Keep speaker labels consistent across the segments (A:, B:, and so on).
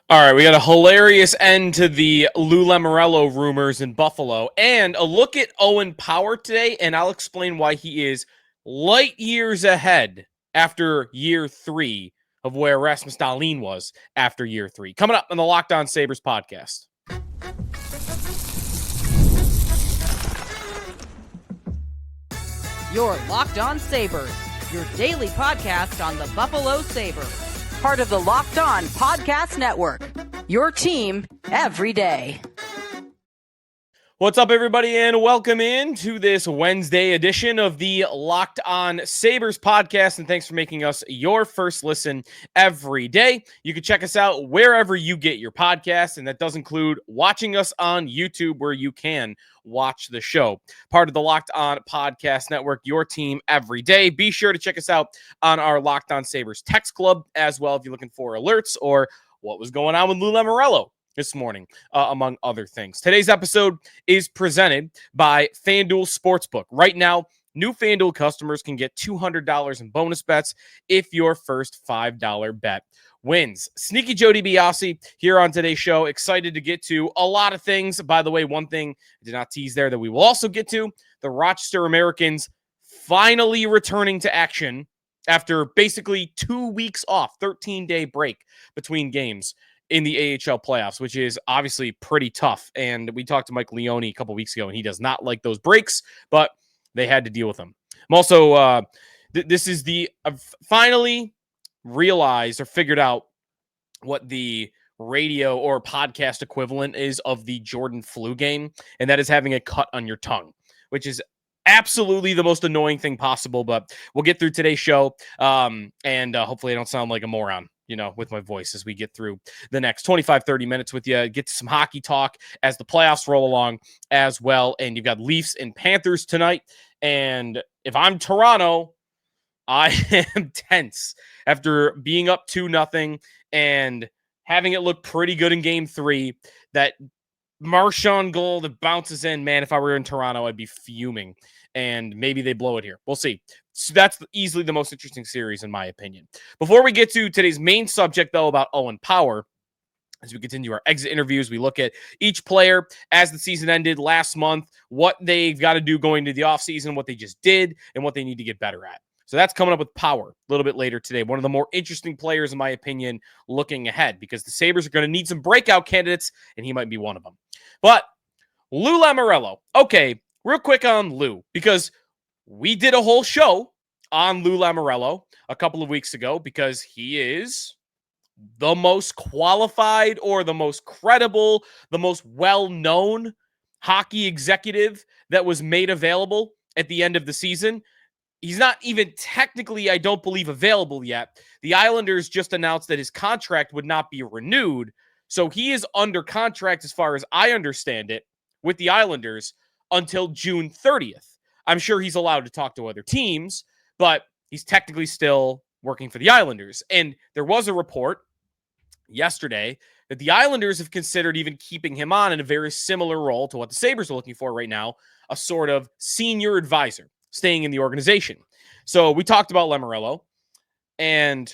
A: All right, we got a hilarious end to the Lou Lamoriello rumors in Buffalo and a look at Owen Power today, and I'll explain why he is light years ahead after year 3 of where Rasmus Dahlin was after year 3. Coming up on the Locked On Sabres podcast.
B: You're Locked On Sabres, your daily podcast on the Buffalo Sabres. Part of the Locked On Podcast Network, your team every day.
A: What's up, everybody, and welcome in to this Wednesday edition of the Locked On Sabres podcast, and thanks for making us your first listen every day. You can check us out wherever you get your podcasts, and that does include watching us on YouTube, where you can watch the show. Part of the Locked On Podcast Network, your team every day. Be sure to check us out on our Locked On Sabres text club as well if you're looking for alerts or what was going on with Lou Lamoriello this morning, among other things. Today's episode is presented by FanDuel Sportsbook. Right now, new FanDuel customers can get $200 in bonus bets if your first $5 bet wins. Sneaky Joe DiBiase here on today's show. Excited to get to a lot of things. By the way, one thing I did not tease there that we will also get to, the Rochester Americans finally returning to action after basically 2 weeks off, 13-day break between games in the AHL playoffs, which is obviously pretty tough. And we talked to Mike Leone a couple weeks ago, and he does not like those breaks, but they had to deal with them. I'm also, this is the finally realized or figured out what the radio or podcast equivalent is of the Jordan flu game, and that is having a cut on your tongue, which is absolutely the most annoying thing possible. But we'll get through today's show, and hopefully I don't sound like a moron, with my voice as we get through the next 25, 30 minutes with you. Get to some hockey talk as the playoffs roll along as well. And you've got Leafs and Panthers tonight. And if I'm Toronto, I am tense after being up 2-0 and having it look pretty good in game 3. That Marchand goal that bounces in, man, if I were in Toronto, I'd be fuming. And maybe they blow it here. We'll see. So that's easily the most interesting series, in my opinion. Before we get to today's main subject, though, about Owen Power, as we continue our exit interviews, we look at each player as the season ended last month, what they've got to do going into the offseason, what they just did, and what they need to get better at. So that's coming up with Power a little bit later today. One of the more interesting players, in my opinion, looking ahead, because the Sabres are going to need some breakout candidates, and he might be one of them. But Lou Lamoriello. Okay, real quick on Lou, because we did a whole show on Lou Lamoriello a couple of weeks ago, because he is the most qualified or the most credible, the most well-known hockey executive that was made available at the end of the season. He's not even technically, I don't believe, available yet. The Islanders just announced that his contract would not be renewed. So he is under contract, as far as I understand it, with the Islanders until June 30th. I'm sure he's allowed to talk to other teams, but he's technically still working for the Islanders. And there was a report yesterday that the Islanders have considered even keeping him on in a very similar role to what the Sabres are looking for right now, a sort of senior advisor staying in the organization. So we talked about Lamoriello, and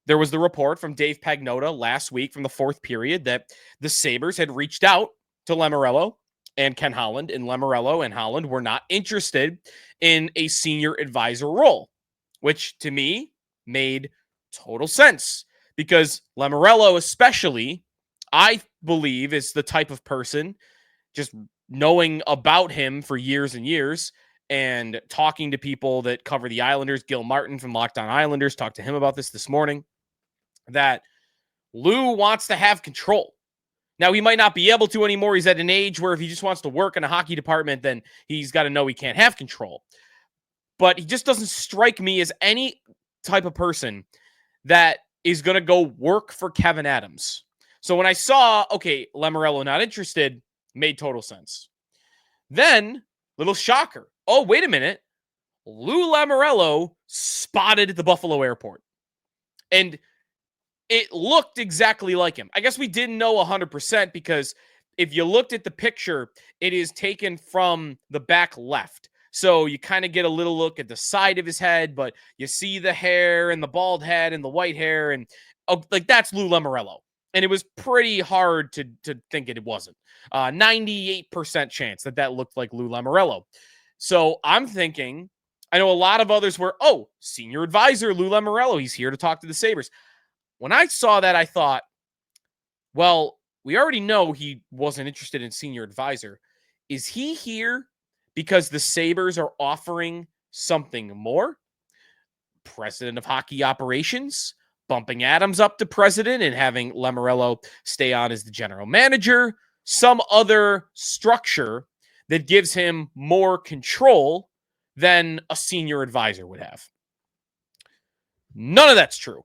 A: there was the report from Dave Pagnotta last week from the fourth period that the Sabres had reached out to Lamoriello and Ken Holland, and Lamoriello and Holland were not interested in a senior advisor role, which to me made total sense, because Lamoriello especially, I believe, is the type of person, just knowing about him for years and years and talking to people that cover the Islanders. Gil Martin from Locked On Islanders talked to him about this morning, that Lou wants to have control. Now, he might not be able to anymore. He's at an age where if he just wants to work in a hockey department, then he's got to know he can't have control. But he just doesn't strike me as any type of person that is going to go work for Kevin Adams. So when I saw, okay, Lamoriello not interested, made total sense. Then, little shocker. Oh, wait a minute. Lou Lamoriello spotted at the Buffalo airport. And it looked exactly like him. I guess we didn't know 100% because if you looked at the picture, it is taken from the back left. So you kind of get a little look at the side of his head, but you see the hair and the bald head and the white hair. And like that's Lou Lamoriello. And it was pretty hard to think it wasn't. 98% chance that looked like Lou Lamoriello. So I'm thinking, I know a lot of others were, senior advisor Lou Lamoriello, he's here to talk to the Sabres. When I saw that, I thought, well, we already know he wasn't interested in senior advisor. Is he here because the Sabres are offering something more? President of hockey operations, bumping Adams up to president and having Lamoriello stay on as the general manager, some other structure that gives him more control than a senior advisor would have. None of that's true.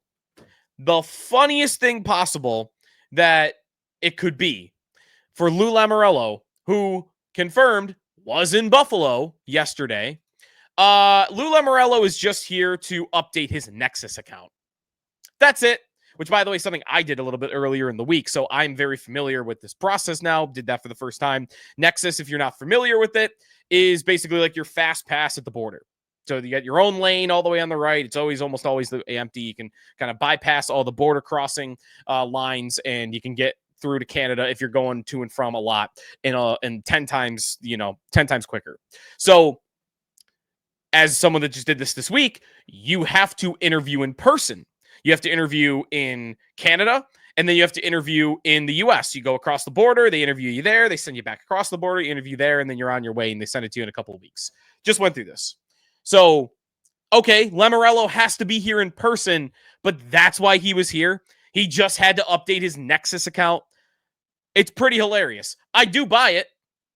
A: The funniest thing possible that it could be for Lou Lamoriello, who confirmed was in Buffalo yesterday. Lou Lamoriello is just here to update his Nexus account. That's it. Which, by the way, is something I did a little bit earlier in the week. So I'm very familiar with this process now. Did that for the first time. Nexus, if you're not familiar with it, is basically like your fast pass at the border. So you get your own lane all the way on the right. It's almost always empty. You can kind of bypass all the border crossing lines, and you can get through to Canada if you're going to and from a lot in 10 times quicker. So as someone that just did this week, you have to interview in person. You have to interview in Canada, and then you have to interview in the U.S. You go across the border, they interview you there, they send you back across the border, you interview there, and then you're on your way, and they send it to you in a couple of weeks. Just went through this. So, okay, Lamoriello has to be here in person, but that's why he was here. He just had to update his Nexus account. It's pretty hilarious. I do buy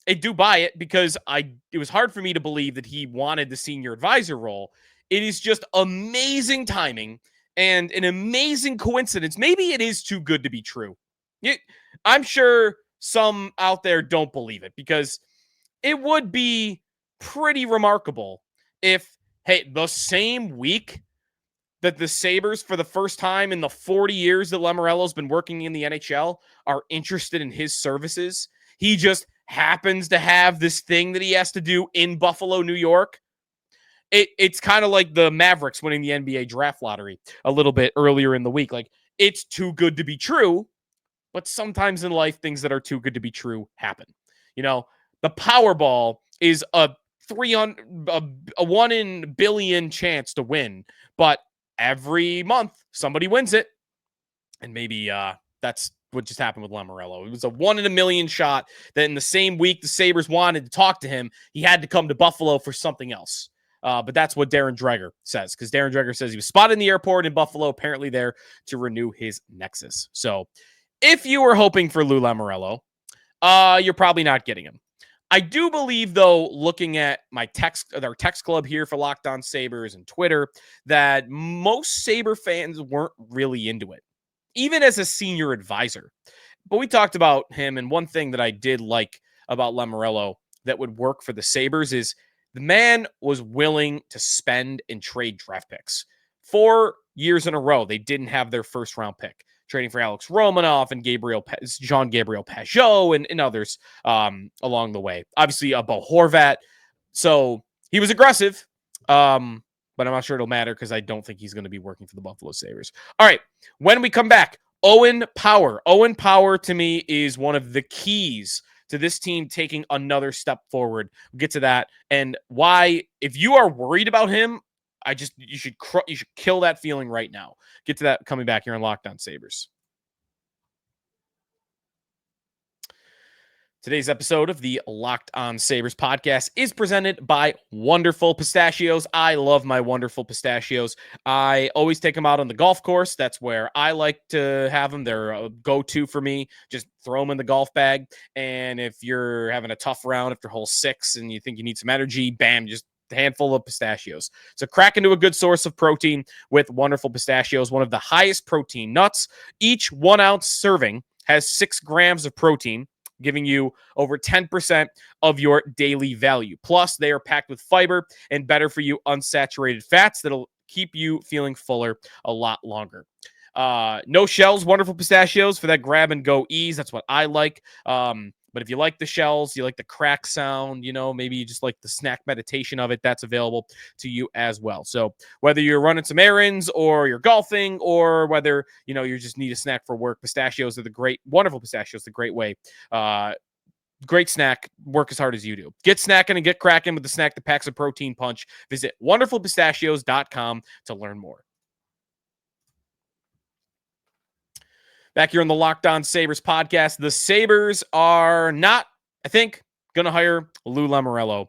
A: it because it was hard for me to believe that he wanted the senior advisor role. It is just amazing timing and an amazing coincidence. Maybe it is too good to be true. I'm sure some out there don't believe it, because it would be pretty remarkable if, hey, the same week that the Sabres, for the first time in the 40 years that Lamoriello's been working in the NHL, are interested in his services, he just happens to have this thing that he has to do in Buffalo, New York. It's kind of like the Mavericks winning the NBA draft lottery a little bit earlier in the week. Like, it's too good to be true, but sometimes in life, things that are too good to be true happen. You know, the Powerball is a 1 in a billion chance to win, but every month somebody wins it. And maybe that's what just happened with Lamoriello. It was a 1 in a million shot that in the same week the Sabres wanted to talk to him, he had to come to Buffalo for something else. But that's what Darren Dreger says, because Darren Dreger says he was spotted in the airport in Buffalo, apparently there to renew his Nexus. So if you were hoping for Lou Lamoriello, you're probably not getting him. I do believe, though, looking at our text club here for Locked On Sabres and Twitter, that most Sabre fans weren't really into it, even as a senior advisor. But we talked about him, and one thing that I did like about Lamoriello that would work for the Sabres is the man was willing to spend and trade draft picks. 4 years in a row, they didn't have their first round pick, trading for Alex Romanoff and Jean-Gabriel Pageau and others along the way. Obviously, Bo Horvat. So he was aggressive, but I'm not sure it'll matter because I don't think he's going to be working for the Buffalo Sabres. All right, when we come back, Owen Power. Owen Power, to me, is one of the keys to this team taking another step forward. We'll get to that and why, if you are worried about him, you should kill that feeling right now. Get to that coming back here on Locked On Sabres. Today's episode of the Locked On Sabres podcast is presented by Wonderful Pistachios. I love my Wonderful Pistachios. I always take them out on the golf course. That's where I like to have them. They're a go-to for me. Just throw them in the golf bag. And if you're having a tough round after hole 6 and you think you need some energy, bam, just a handful of pistachios. So crack into a good source of protein with Wonderful Pistachios, one of the highest protein nuts. Each 1 ounce serving has 6 grams of protein, giving you over 10% of your daily value. Plus, they are packed with fiber and better for you unsaturated fats that'll keep you feeling fuller a lot longer. No shells, Wonderful Pistachios for that grab and go ease. That's what I like. But if you like the shells, you like the crack sound, maybe you just like the snack meditation of it, that's available to you as well. So whether you're running some errands or you're golfing or whether, you just need a snack for work, pistachios are wonderful pistachios, the great way. Great snack. Work as hard as you do. Get snacking and get cracking with the snack that packs a protein punch. Visit wonderfulpistachios.com to learn more. Back here on the Locked On Sabres podcast, the Sabres are not, I think, going to hire Lou Lamoriello.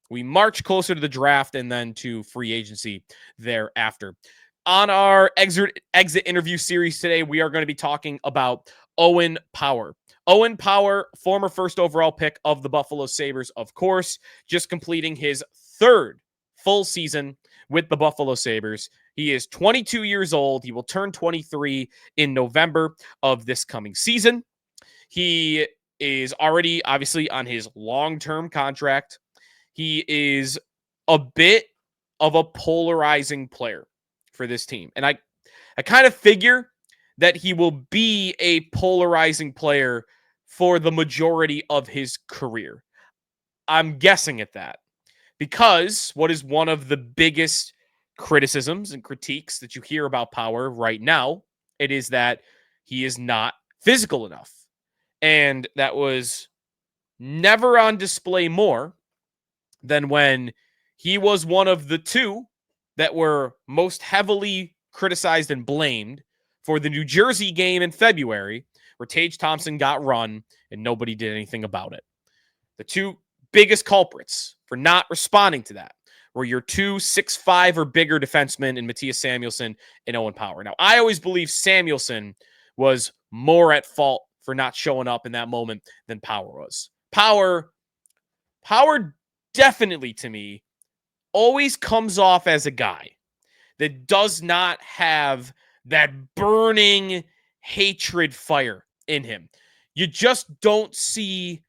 A: We march closer to the draft and then to free agency thereafter. On our exit interview series today, we are going to be talking about Owen Power. Owen Power, former first overall pick of the Buffalo Sabres, of course, just completing his third full season with the Buffalo Sabres. He is 22 years old. He will turn 23 in November of this coming season. He is already, obviously, on his long-term contract. He is a bit of a polarizing player for this team. And I kind of figure that he will be a polarizing player for the majority of his career. I'm guessing at that because what is one of the biggest criticisms and critiques that you hear about Power right now, it is that he is not physical enough. And that was never on display more than when he was one of the two that were most heavily criticized and blamed for the New Jersey game in February, where Tage Thompson got run and nobody did anything about it. The two biggest culprits for not responding to that were your 2 6'5" or bigger defensemen in Mattias Samuelsson and Owen Power. Now, I always believe Samuelsson was more at fault for not showing up in that moment than Power was. Power definitely, to me, always comes off as a guy that does not have that burning hatred fire in him. You just don't see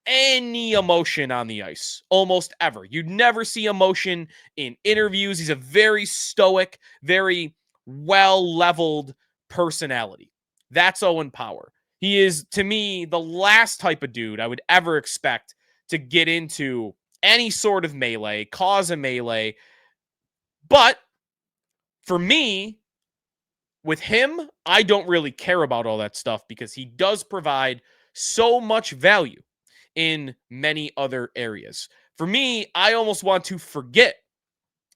A: any emotion on the ice, almost ever. You never see emotion in interviews. He's a very stoic, very well-leveled personality. That's Owen Power. He is, to me, the last type of dude I would ever expect to get into any sort of melee, cause a melee. But for me, with him, I don't really care about all that stuff because he does provide so much value in many other areas. For me, I almost want to forget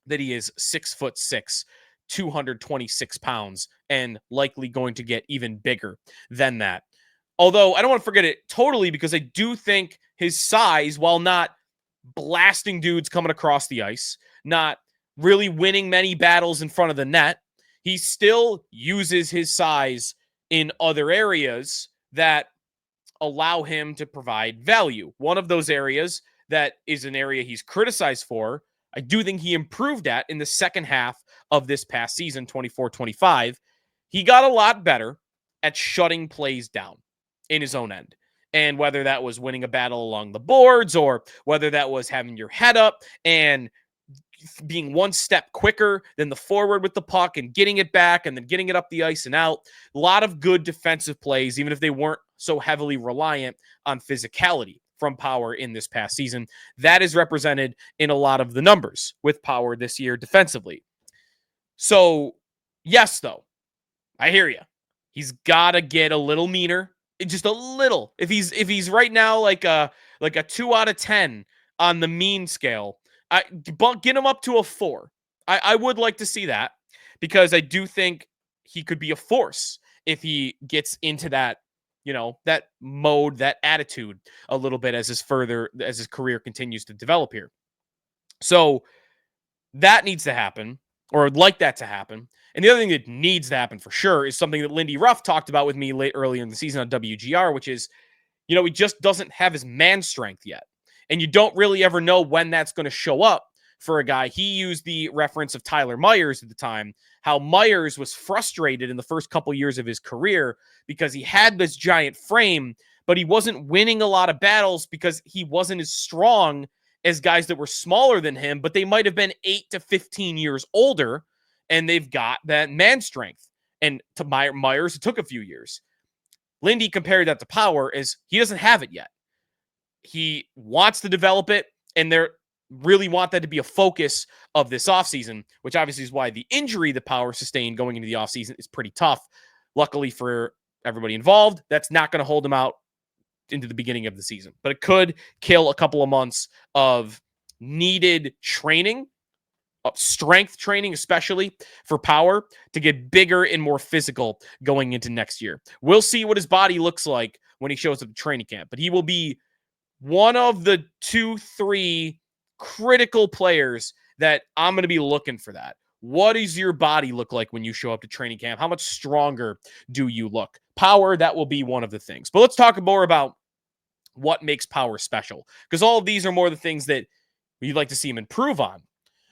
A: that he is 6'6", 226 pounds, and likely going to get even bigger than that. Although I don't want to forget it totally because I do think his size, while not blasting dudes coming across the ice, not really winning many battles in front of the net, he still uses his size in other areas that allow him to provide value. One of those areas that is an area he's criticized for, I do think he improved at in the second half of this past season, 24-25. He got a lot better at shutting plays down in his own end. And whether that was winning a battle along the boards or whether that was having your head up and being one step quicker than the forward with the puck and getting it back and then getting it up the ice and out. A lot of good defensive plays, even if they weren't so heavily reliant on physicality from Power in this past season. That is represented in a lot of the numbers with Power this year defensively. So, yes, though, I hear you. He's got to get a little meaner, just a little. If he's right now like a 2 out of 10 on the mean scale, get him up to a 4. I would like to see that because I do think he could be a force if he gets into that, that mode, that attitude a little bit as his career continues to develop here. So that needs to happen, or I'd like that to happen. And the other thing that needs to happen for sure is something that Lindy Ruff talked about with me earlier in the season on WGR, which is, he just doesn't have his man strength yet. And you don't really ever know when that's going to show up for a guy. He used the reference of Tyler Myers at the time, how Myers was frustrated in the first couple years of his career because he had this giant frame, but he wasn't winning a lot of battles because he wasn't as strong as guys that were smaller than him, but they might have been 8 to 15 years older, and they've got that man strength. And to Myers, it took a few years. Lindy compared that to Power as he doesn't have it yet. He wants to develop it, and they're really want that to be a focus of this offseason, which obviously is why the injury the Power sustained going into the offseason is pretty tough. Luckily for everybody involved, that's not going to hold him out into the beginning of the season, but it could kill a couple of months of needed training, strength training, especially for Power, to get bigger and more physical going into next year. We'll see what his body looks like when he shows up to training camp, but he will be one of the 2-3 critical players that I'm going to be looking for that. What does your body look like when you show up to training camp? How much stronger do you look? Power, that will be one of the things. But let's talk more about what makes Power special, because all of these are more the things that you'd like to see him improve on.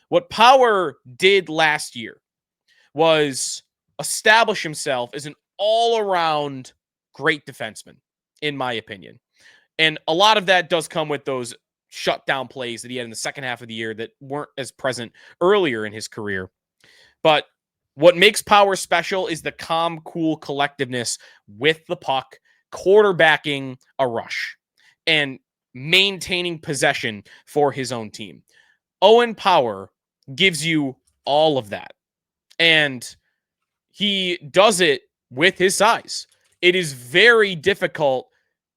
A: What Power did last year was establish himself as an all-around great defenseman, in my opinion. And a lot of that does come with those shutdown plays that he had in the second half of the year that weren't as present earlier in his career. But what makes Power special is the calm, cool collectiveness with the puck, quarterbacking a rush, and maintaining possession for his own team. Owen Power gives you all of that. And he does it with his size. It is very difficult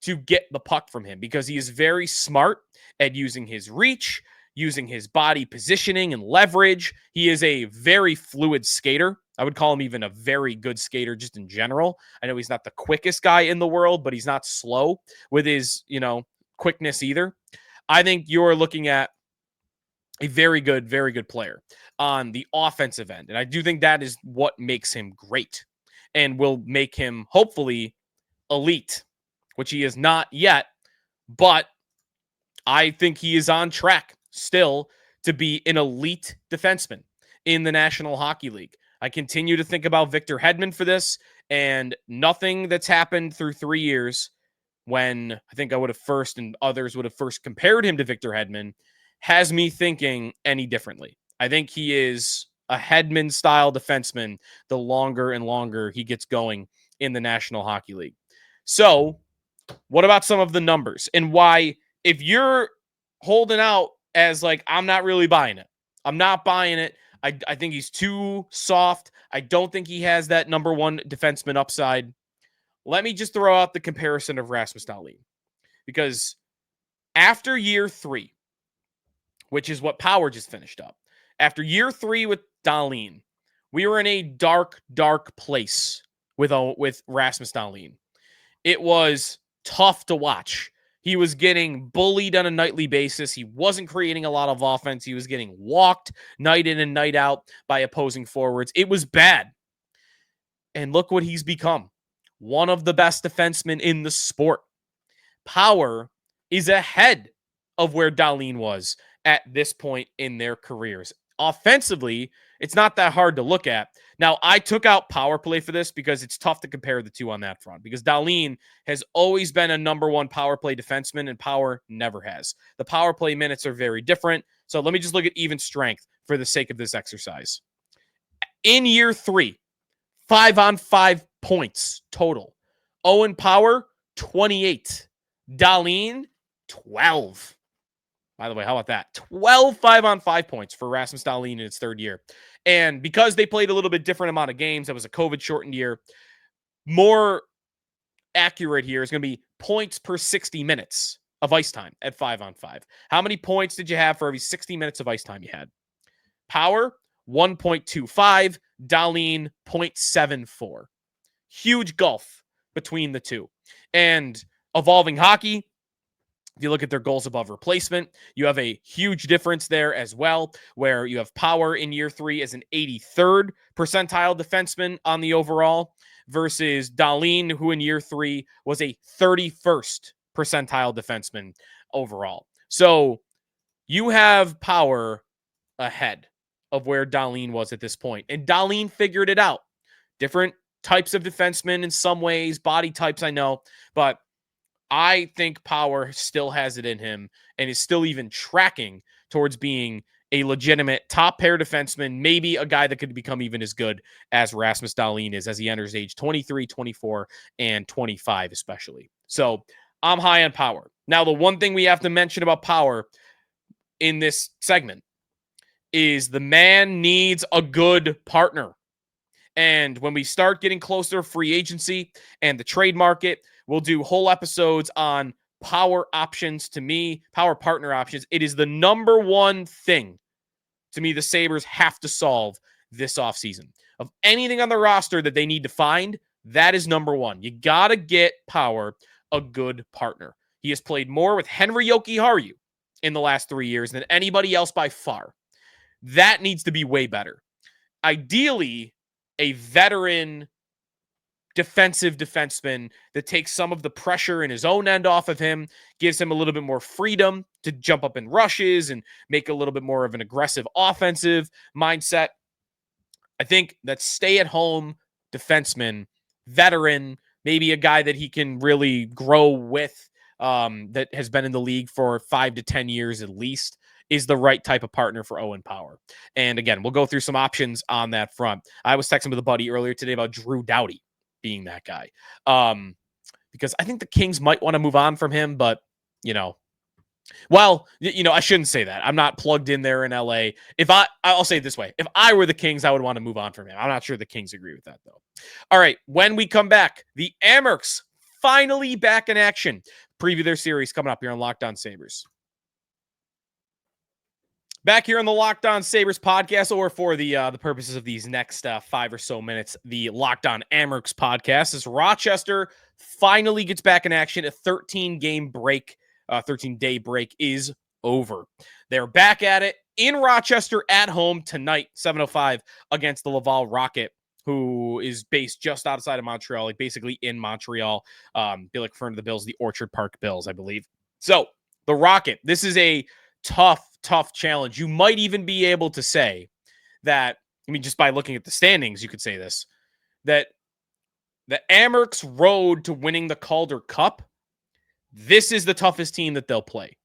A: to get the puck from him because he is very smart at using his reach, using his body positioning and leverage. He is a very fluid skater. I would call him even a very good skater just in general. I know he's not the quickest guy in the world, but he's not slow with his, quickness either. I think you're looking at a very good player on the offensive end. And I do think that is what makes him great and will make him hopefully elite, which he is not yet, but I think he is on track still to be an elite defenseman in the National Hockey League. I continue to think about Victor Hedman for this, and nothing that's happened through 3 years when I think I would have first and others would have first compared him to Victor Hedman has me thinking any differently. I think he is a Hedman-style defenseman the longer and longer he gets going in the National Hockey League. So, what about some of the numbers and why, if you're holding out as like, I'm not really buying it. I'm not buying it. I think he's too soft. I don't think he has that number one defenseman upside. Let me just throw out the comparison of Rasmus Dahlin. Because after year 3, which is what Power just finished up, after year 3 with Dahlin, we were in a dark place with Rasmus Dahlin. It was tough to watch. He was getting bullied on a nightly basis. He wasn't creating a lot of offense. He was getting walked night in and night out by opposing forwards. It was bad. And look what he's become. One of the best defensemen in the sport. Power is ahead of where Dahlin was at this point in their careers. Offensively, it's not that hard to look at. Now, I took out power play for this because it's tough to compare the two on that front, because Dahlin has always been a number one power play defenseman and Power never has. The power play minutes are very different. So let me just look at even strength for the sake of this exercise. In year 3, 5-on-5 points total. Owen Power, 28. Dahlin, 12. By the way, how about that? 12 5-on-5 points for Rasmus Dahlin in its third year. And because they played a little bit different amount of games, that was a COVID-shortened year, more accurate here is going to be points per 60 minutes of ice time at 5-on-5. How many points did you have for every 60 minutes of ice time you had? Power, 1.25. Dahlin, 0.74. Huge gulf between the two. And evolving hockey, if you look at their goals above replacement, you have a huge difference there as well, where you have Power in year 3 as an 83rd percentile defenseman on the overall versus Dahlin, who in year 3 was a 31st percentile defenseman overall. So you have Power ahead of where Dahlin was at this point. And Dahlin figured it out. Different types of defensemen in some ways, body types, I know, but I think Power still has it in him and is still even tracking towards being a legitimate top pair defenseman, maybe a guy that could become even as good as Rasmus Dahlin is as he enters age 23, 24, and 25 especially. So I'm high on Power. Now, the one thing we have to mention about Power in this segment is the man needs a good partner. And when we start getting closer to free agency and the trade market, we'll do whole episodes on power options. To me, power partner options. It is the number one thing to me the Sabres have to solve this offseason. Of anything on the roster that they need to find, that is number one. You got to get Power a good partner. He has played more with Henri Jokiharju in the last 3 years than anybody else by far. That needs to be way better. Ideally, a veteran defensive defenseman that takes some of the pressure in his own end off of him, gives him a little bit more freedom to jump up in rushes and make a little bit more of an aggressive offensive mindset. I think that stay-at-home defenseman, veteran, maybe a guy that he can really grow with, that has been in the league for 5 to 10 years at least, is the right type of partner for Owen Power. And again, we'll go through some options on that front. I was texting with a buddy earlier today about Drew Doughty being that guy, because I think the Kings might want to move on from him, but I shouldn't say that. I'm not plugged in there in LA. I'll say it this way. If I were the Kings, I would want to move on from him. I'm not sure the Kings agree with that, though. All right. When we come back, the Amerks finally back in action. Preview their series coming up here on Locked On Sabres. Back here on the Locked On Sabres podcast, or for the purposes of these next 5 or so minutes, the Locked On Amerks podcast, as Rochester finally gets back in action. A 13-day break is over. They're back at it in Rochester at home tonight, 7:05, against the Laval Rocket, who is based just outside of Montreal, like basically in Montreal. Be like referring to the Bills, the Orchard Park Bills, I believe. So the Rocket, this is a tough challenge. You might even be able to say that, just by looking at the standings, you could say this, that the Amerks road to winning the Calder Cup, this is the toughest team that they'll play.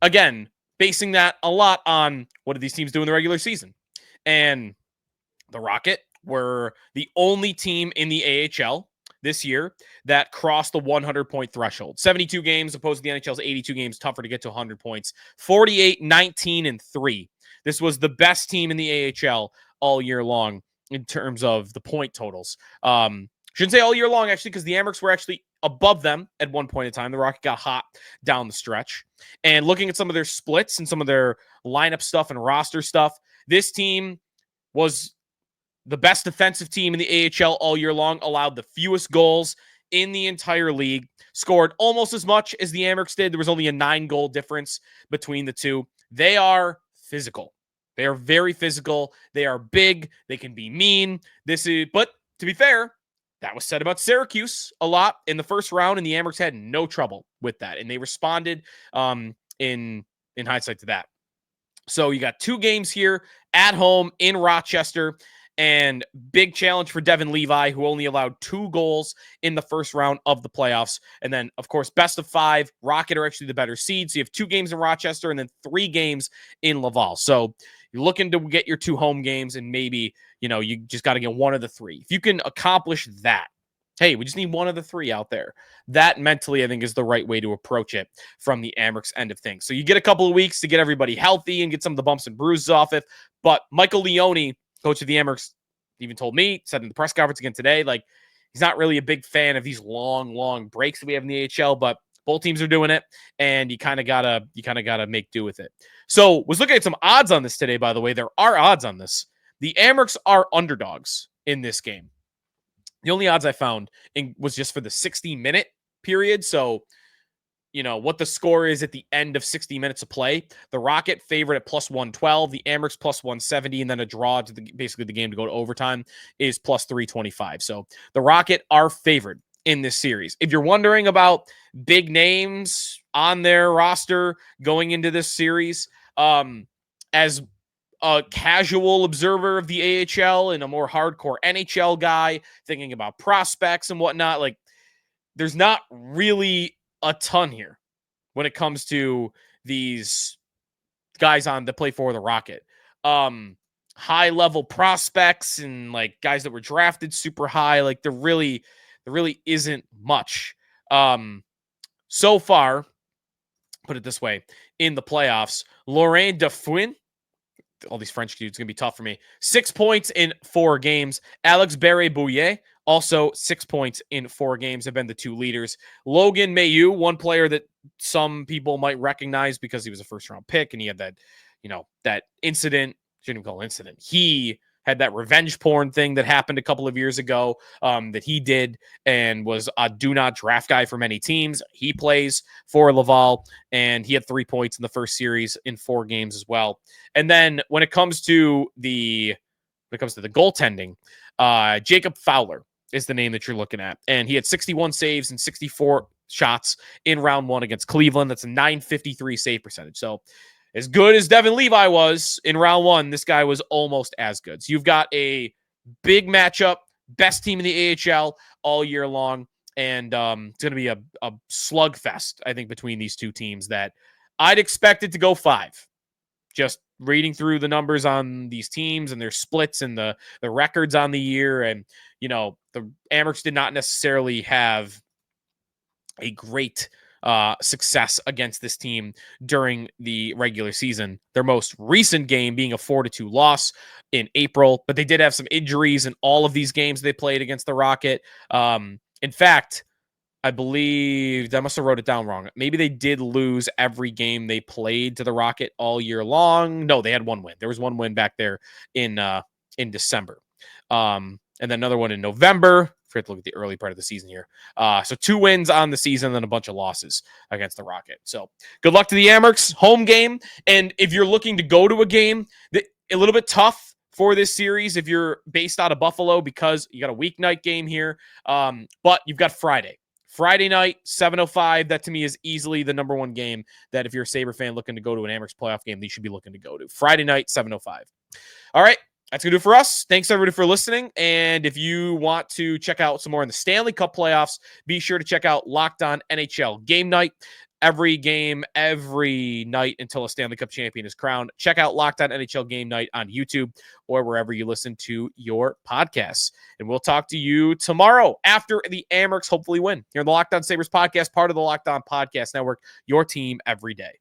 A: Again, basing that a lot on what did these teams do in the regular season. And the Rocket were the only team in the AHL this year that crossed the 100-point threshold. 72 games opposed to the NHL's 82 games, tougher to get to 100 points. 48, 19, and 3. This was the best team in the AHL all year long in terms of the point totals. Shouldn't say all year long, actually, because the Amerks were actually above them at one point in time. The Rocket got hot down the stretch. And looking at some of their splits and some of their lineup stuff and roster stuff, this team was the best defensive team in the AHL all year long, allowed the fewest goals in the entire league, scored almost as much as the Amerks did. There was only a 9-goal difference between the two. They are physical. They are very physical. They are big. They can be mean. But to be fair, that was said about Syracuse a lot in the first round, and the Amerks had no trouble with that, and they responded in hindsight to that. So you got 2 games here at home in Rochester. And big challenge for Devin Levi, who only allowed 2 goals in the first round of the playoffs. And then, of course, best of 5. Rocket are actually the better seed. So you have 2 games in Rochester and then 3 games in Laval. So you're looking to get your 2 home games, and maybe, you just got to get one of the 3. If you can accomplish that, hey, we just need one of the 3 out there. That mentally, I think, is the right way to approach it from the Amerks end of things. So you get a couple of weeks to get everybody healthy and get some of the bumps and bruises off it. But Michael Leone, coach of the Amerks, even told me, said in the press conference again today, like, he's not really a big fan of these long breaks that we have in the AHL, but both teams are doing it, and you kind of gotta make do with it. So was looking at some odds on this today, by the way. There are odds on this. The Amerks are underdogs in this game. The only odds I found was just for the 60-minute period. So, what the score is at the end of 60 minutes of play. The Rocket favorite at plus 112, the Amerks plus 170, and then a draw to basically the game to go to overtime is plus 325. So the Rocket are favored in this series. If you're wondering about big names on their roster going into this series, as a casual observer of the AHL and a more hardcore NHL guy thinking about prospects and whatnot, like, there's not really a ton here when it comes to these guys on that play for the Rocket. High level prospects and like guys that were drafted super high. Like there really isn't much. So far, put it this way, in the playoffs, Laurent Defuin, all these French dudes, going to be tough for me. 6 points in 4 games. Alex Barré-Bouillet, also 6 points in 4 games, have been the 2 leaders. Logan Mailloux, one player that some people might recognize because he was a first-round pick and he had that, that incident. Shouldn't even call it incident. He had that revenge porn thing that happened a couple of years ago that he did and was a do not draft guy for many teams. He plays for Laval and he had 3 points in the first series in 4 games as well. And then when it comes to the goaltending, Jacob Fowler is the name that you're looking at. And he had 61 saves and 64 shots in round 1 against Cleveland. That's a .953 save percentage. So as good as Devin Levi was in round 1, this guy was almost as good. So you've got a big matchup, best team in the AHL all year long, and it's going to be a slugfest, I think, between these two teams that I'd expect it to go 5. Just reading through the numbers on these teams and their splits and the records on the year, and, the Amerks did not necessarily have a great success against this team during the regular season. Their most recent game being a 4-2 loss in April, but they did have some injuries in all of these games they played against the Rocket. In fact, I believe I must have wrote it down wrong. Maybe they did lose every game they played to the Rocket all year long. No, they had 1 win. There was 1 win back there in December. And then another one in November. Forget to look at the early part of the season here. So 2 wins on the season, then a bunch of losses against the Rocket. So good luck to the Amerks. Home game. And if you're looking to go to a game, a little bit tough for this series if you're based out of Buffalo because you got a weeknight game here. But you've got Friday night, 7:05. That to me is easily the number 1 game that if you're a Sabre fan looking to go to an Amerks playoff game, you should be looking to go to. Friday night, 7:05. All right. That's going to do it for us. Thanks, everybody, for listening. And if you want to check out some more in the Stanley Cup playoffs, be sure to check out Locked On NHL Game Night. Every game, every night until a Stanley Cup champion is crowned. Check out Locked On NHL Game Night on YouTube or wherever you listen to your podcasts. And we'll talk to you tomorrow after the Amerks hopefully win. Here on the Locked On Sabres podcast, part of the Locked On Podcast Network, your team every day.